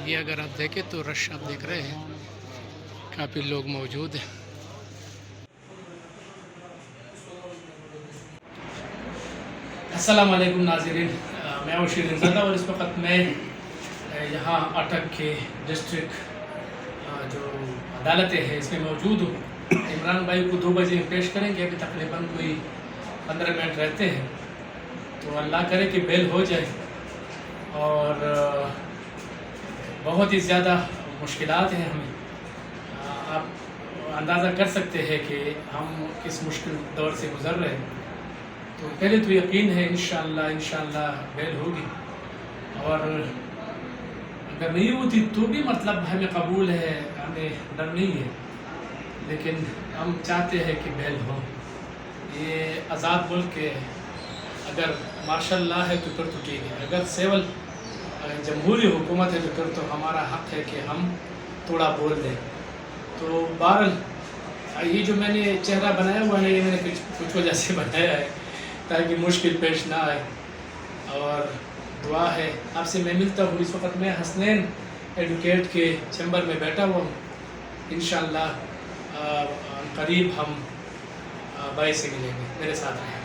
یہ اگر آپ دیکھیں تو رش آپ دیکھ رہے ہیں، کافی لوگ موجود ہیں۔ السلام علیکم ناظرین، میں ہوں شیرین زادہ اور اس وقت میں یہاں اٹک کے ڈسٹرکٹ جو عدالتیں ہیں اس میں موجود ہوں۔ عمران بھائی کو 2 بجے پیش کریں گے، ابھی تقریباً کوئی 15 منٹ رہتے ہیں، تو اللہ کرے کہ بیل ہو جائے۔ اور بہت ہی زیادہ مشکلات ہیں ہمیں، آپ اندازہ کر سکتے ہیں کہ ہم کس مشکل دور سے گزر رہے ہیں۔ تو پہلے تو یقین ہے انشاءاللہ بیل ہوگی، اور اگر نہیں ہوتی تو بھی مطلب ہمیں قبول ہے، ہمیں ڈر نہیں ہے، لیکن ہم چاہتے ہیں کہ بیل ہو۔ یہ آزاد ملک ہے، اگر مارشل لا ہے تو پھر تو ٹھیک ہے، اگر سول جمہوری حکومت ہے تو پھر تو ہمارا حق ہے کہ ہم تھوڑا بول دیں۔ تو بہرحال یہ جو میں نے چہرہ بنایا ہوا ہے، یہ میں نے کچھ وجہ سے بنایا ہے تاکہ مشکل پیش نہ آئے، اور دعا ہے آپ سے میں ملتا ہوں۔ اس وقت میں حسنین ایڈوکیٹ کے چیمبر میں بیٹھا ہوا ہوں، انشاءاللہ قریب ہم بھائی سے ملیں گے، میرے ساتھ رہیں۔